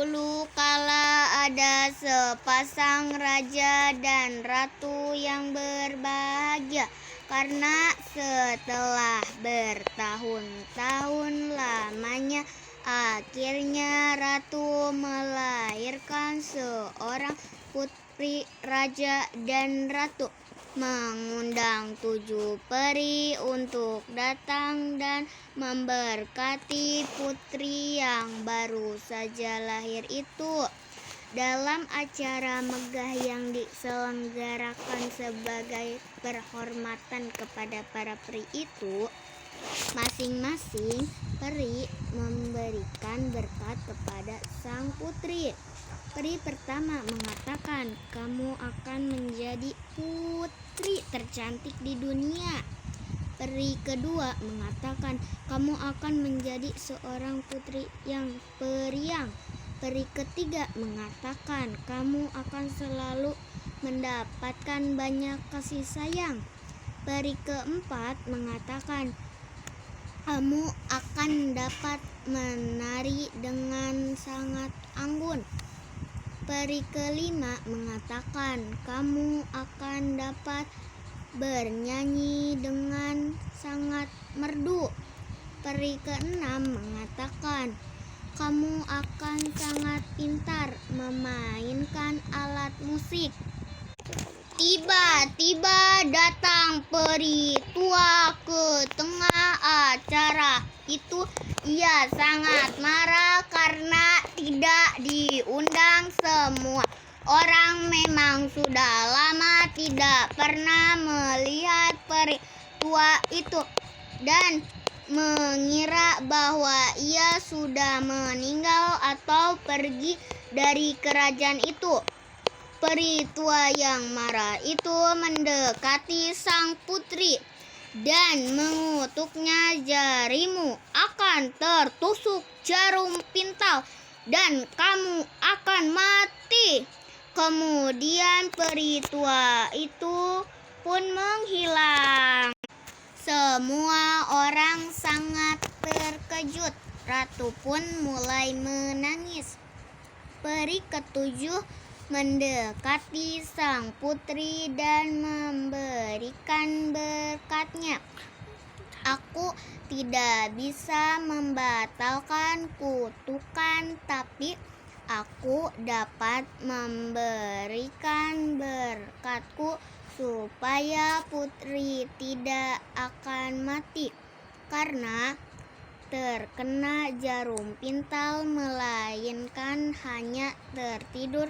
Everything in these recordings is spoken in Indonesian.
Dulu kala ada sepasang raja dan ratu yang berbahagia, karena setelah bertahun-tahun lamanya akhirnya ratu melahirkan seorang putri raja dan ratu mengundang 7 peri untuk datang dan memberkati putri yang baru saja lahir itu. Dalam acara megah yang diselenggarakan sebagai penghormatan kepada para peri itu, masing-masing peri memberikan berkat kepada sang putri. Peri pertama mengatakan, "Kamu akan menjadi putri tercantik di dunia." Peri kedua mengatakan, "Kamu akan menjadi seorang putri yang periang." Peri ketiga mengatakan, "Kamu akan selalu mendapatkan banyak kasih sayang." Peri keempat mengatakan, "Kamu akan dapat menari dengan sangat anggun." Peri kelima mengatakan, "Kamu akan dapat bernyanyi dengan sangat merdu." Peri keenam mengatakan, "Kamu akan sangat pintar memainkan alat musik." Tiba-tiba datang peri tua ke tengah acara itu. Ia sangat marah karena tidak diundang semua orang. Memang sudah lama tidak pernah melihat peri tua itu dan mengira bahwa ia sudah meninggal atau pergi dari kerajaan itu. Peri tua yang marah itu mendekati sang putri dan mengutuknya, "Jarimu akan tertusuk jarum pintal dan kamu akan mati." Kemudian peri tua itu pun menghilang. Semua orang sangat terkejut. Ratu pun mulai menangis. Peri ketujuh mendekati sang putri dan memberikan berkatnya. "Aku tidak bisa membatalkan kutukan, tapi aku dapat memberikan berkatku supaya putri tidak akan mati karena terkena jarum pintal, melainkan hanya tertidur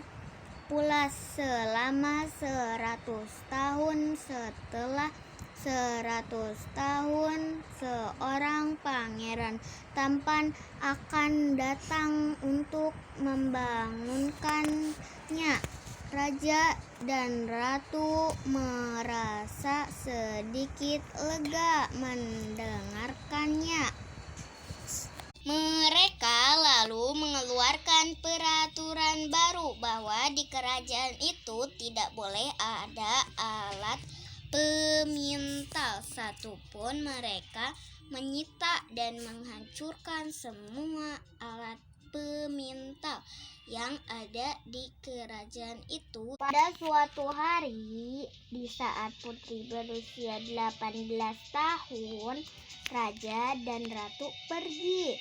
pulas selama 100 tahun. Setelah 100 tahun, seorang pangeran tampan akan datang untuk membangunkannya." Raja dan ratu merasa sedikit lega mendengarkannya. Mereka lalu mengeluarkan peraturan baru bahwa di kerajaan itu tidak boleh ada alat pemintal satupun. Mereka menyita dan menghancurkan semua alat pemintal yang ada di kerajaan itu. Pada suatu hari, di saat putri berusia 18 tahun, raja dan ratu pergi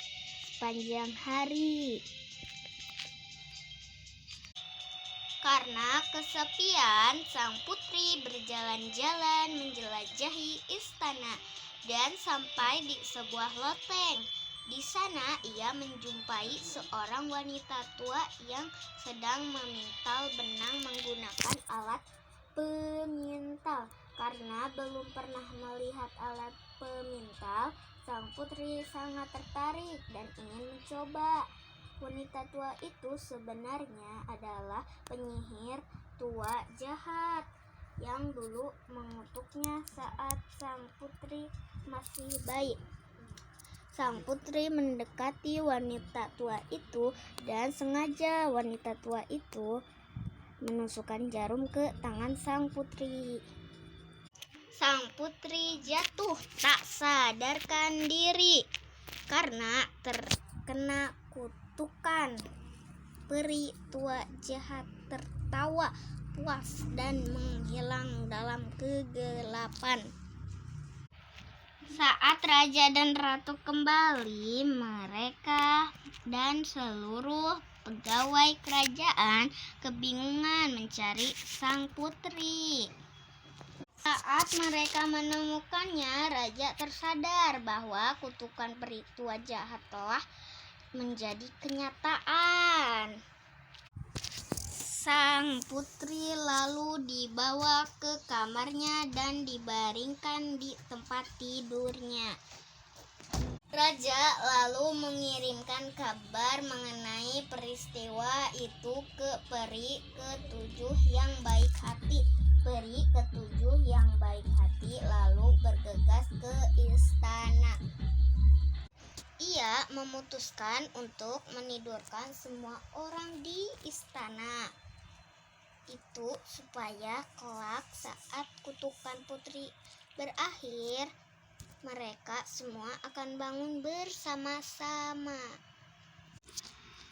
sepanjang hari. Karena kesepian, sang putri berjalan-jalan menjelajahi istana dan sampai di sebuah loteng. Di sana ia menjumpai seorang wanita tua yang sedang memintal benang menggunakan alat pemintal. Karena belum pernah melihat alat pemintal, sang putri sangat tertarik dan ingin mencoba. Wanita tua itu sebenarnya adalah penyihir tua jahat yang dulu mengutuknya saat sang putri masih bayi. Sang putri mendekati wanita tua itu dan sengaja wanita tua itu menusukkan jarum ke tangan sang putri. Sang putri jatuh tak sadarkan diri karena terkena kutukan. peri tua jahat tertawa puas dan menghilang dalam kegelapan. Saat raja dan ratu kembali, mereka dan seluruh pegawai kerajaan kebingungan mencari sang putri. Saat mereka menemukannya, raja tersadar bahwa kutukan peri tua jahat telah menjadi kenyataan. Sang putri lalu dibawa ke kamarnya dan dibaringkan di tempat tidurnya. Raja lalu mengirimkan kabar mengenai peristiwa itu ke peri ketujuh yang baik hati. Peri ketujuh yang baik hati lalu bergegas ke istana. Ia memutuskan untuk menidurkan semua orang di istana itu supaya kelak saat kutukan putri berakhir, mereka semua akan bangun bersama-sama.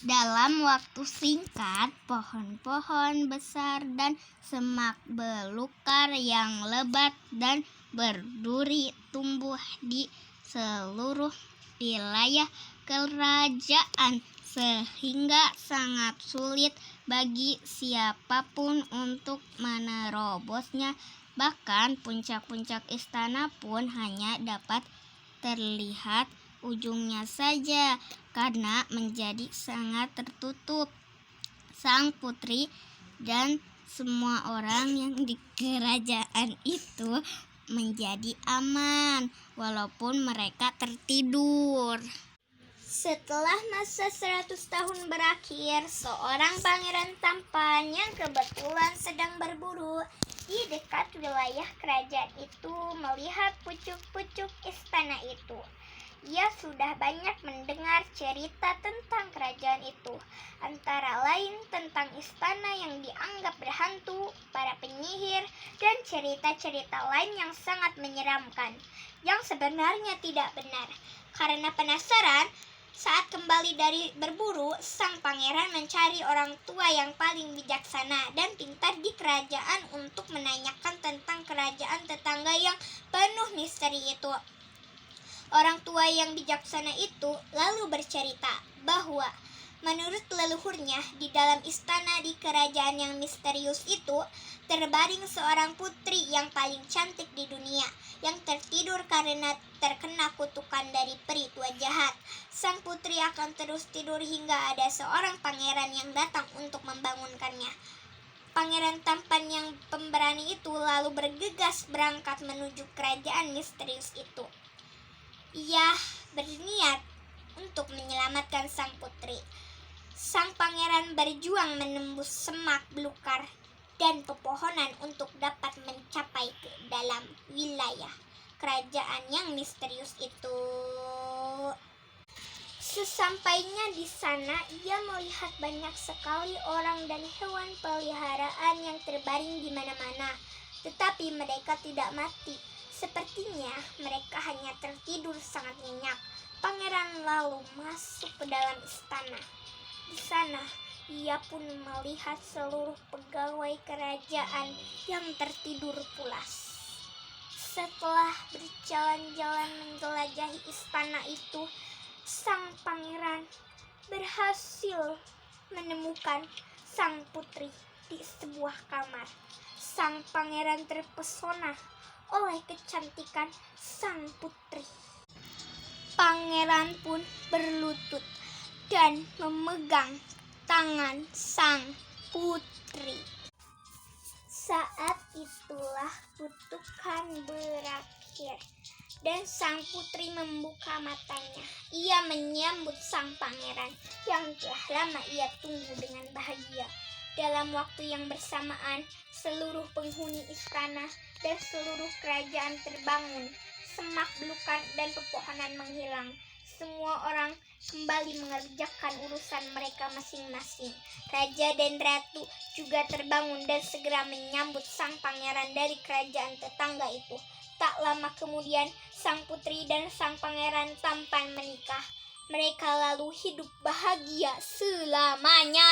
Dalam waktu singkat, pohon-pohon besar dan semak belukar yang lebat dan berduri tumbuh di seluruh wilayah kerajaan, sehingga sangat sulit bagi siapapun untuk menerobosnya. Bahkan puncak-puncak istana pun hanya dapat terlihat ujungnya saja karena menjadi sangat tertutup. Sang putri dan semua orang yang di kerajaan itu menjadi aman walaupun mereka tertidur. Setelah masa 100 tahun berakhir, seorang pangeran tampan yang kebetulan sedang berburu di dekat wilayah kerajaan itu melihat pucuk-pucuk istana itu. Ia sudah banyak mendengar cerita tentang kerajaan itu, antara lain tentang istana yang dianggap berhantu, para penyihir, dan cerita-cerita lain yang sangat menyeramkan, yang sebenarnya tidak benar. Karena penasaran, saat kembali dari berburu, sang pangeran mencari orang tua yang paling bijaksana dan pintar di kerajaan untuk menanyakan tentang kerajaan tetangga yang penuh misteri itu. Orang tua yang bijaksana itu lalu bercerita bahwa menurut leluhurnya di dalam istana di kerajaan yang misterius itu terbaring seorang putri yang paling cantik di dunia yang tertidur karena terkena kutukan dari peri tua jahat. Sang putri akan terus tidur hingga ada seorang pangeran yang datang untuk membangunkannya. Pangeran tampan yang pemberani itu lalu bergegas berangkat menuju kerajaan misterius itu. Ia berniat untuk menyelamatkan sang putri. Sang pangeran berjuang menembus semak belukar dan pepohonan untuk dapat mencapai ke dalam wilayah kerajaan yang misterius itu. Sesampainya di sana, ia melihat banyak sekali orang dan hewan peliharaan yang terbaring di mana-mana, tetapi mereka tidak mati. Sepertinya mereka hanya tertidur sangat nyenyak. Pangeran lalu masuk ke dalam istana. Di sana, ia pun melihat seluruh pegawai kerajaan yang tertidur pulas. Setelah berjalan-jalan menjelajahi istana itu, sang pangeran berhasil menemukan sang putri di sebuah kamar. Sang pangeran terpesona oleh kecantikan sang putri. Pangeran pun berlutut dan memegang tangan sang putri. Saat itulah kutukan berakhir dan sang putri membuka matanya. Ia menyambut sang pangeran yang telah lama ia tunggu dengan bahagia. Dalam waktu yang bersamaan, seluruh penghuni istana dan seluruh kerajaan terbangun. Semak belukar dan pepohonan menghilang. Semua orang kembali mengerjakan urusan mereka masing-masing. Raja dan ratu juga terbangun dan segera menyambut sang pangeran dari kerajaan tetangga itu. Tak lama kemudian, sang putri dan sang pangeran tampan menikah. Mereka lalu hidup bahagia selamanya.